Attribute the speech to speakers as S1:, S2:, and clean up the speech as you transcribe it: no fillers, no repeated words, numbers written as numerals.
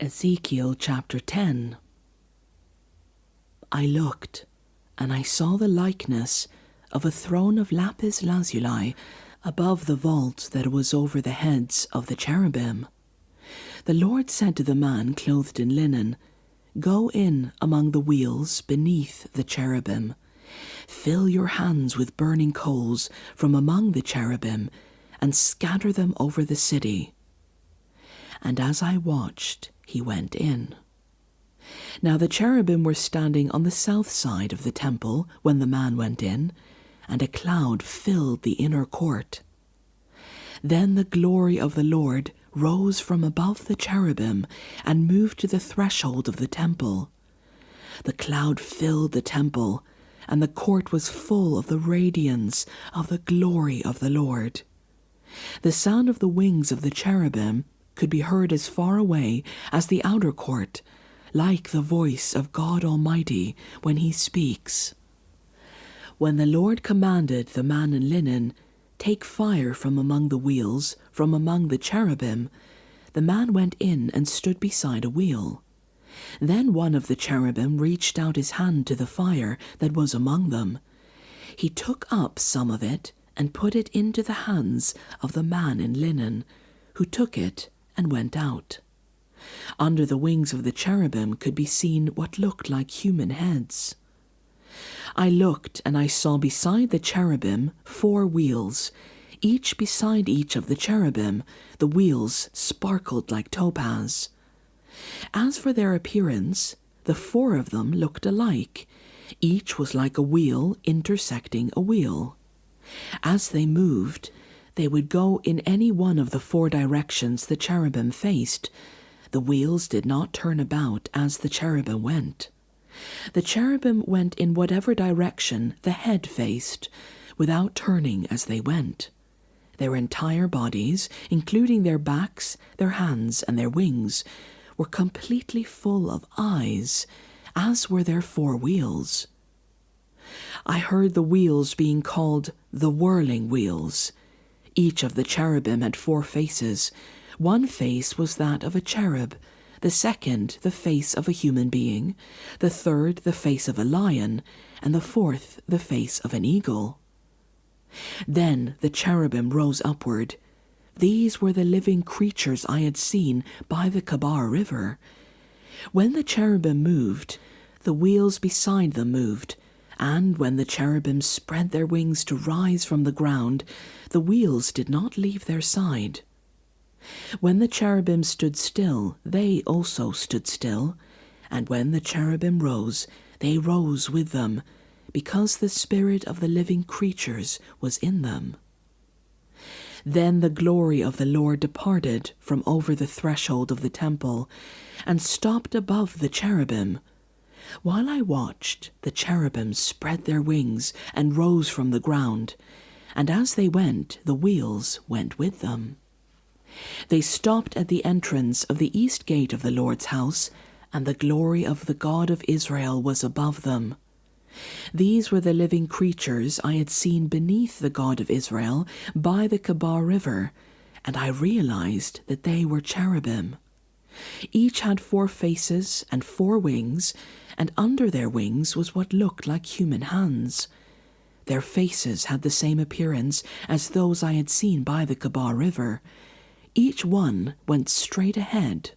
S1: Ezekiel chapter 10. I looked, and I saw the likeness of a throne of lapis lazuli above the vault that was over the heads of the cherubim. The Lord said to the man clothed in linen, "Go in among the wheels beneath the cherubim. Fill your hands with burning coals from among the cherubim, and scatter them over the city." And as I watched, he went in. Now the cherubim were standing on the south side of the temple when the man went in, and a cloud filled the inner court. Then the glory of the Lord rose from above the cherubim and moved to the threshold of the temple. The cloud filled the temple, and the court was full of the radiance of the glory of the Lord. The sound of the wings of the cherubim could be heard as far away as the outer court, like the voice of God Almighty when he speaks. When the Lord commanded the man in linen, "Take fire from among the wheels, from among the cherubim," the man went in and stood beside a wheel. Then one of the cherubim reached out his hand to the fire that was among them. He took up some of it and put it into the hands of the man in linen, who took it and went out. Under the wings of the cherubim could be seen what looked like human heads. I looked, and I saw beside the cherubim 4 wheels, each beside each of the cherubim. The wheels sparkled like topaz. As for their appearance, the 4 of them looked alike. Each was like a wheel intersecting a wheel. As they moved, they would go in any one of the 4 directions the cherubim faced. The wheels did not turn about as the cherubim went. The cherubim went in whatever direction the head faced, without turning as they went. Their entire bodies, including their backs, their hands, and their wings, were completely full of eyes, as were their 4 wheels. I heard the wheels being called the whirling wheels. Each of the cherubim had 4 faces. One face was that of a cherub, the second the face of a human being, the third the face of a lion, and the 4th the face of an eagle. Then the cherubim rose upward. These were the living creatures I had seen by the Kebar River. When the cherubim moved, the wheels beside them moved, and when the cherubim spread their wings to rise from the ground, the wheels did not leave their side. When the cherubim stood still, they also stood still, and when the cherubim rose, they rose with them, because the spirit of the living creatures was in them. Then the glory of the Lord departed from over the threshold of the temple, and stopped above the cherubim. While I watched, the cherubim spread their wings and rose from the ground, and as they went, the wheels went with them. They stopped at the entrance of the east gate of the Lord's house, and the glory of the God of Israel was above them. These were the living creatures I had seen beneath the God of Israel by the Kebar River, and I realized that they were cherubim. Each had 4 faces and 4 wings, and under their wings was what looked like human hands. Their faces had the same appearance as those I had seen by the Kebar River. Each one went straight ahead.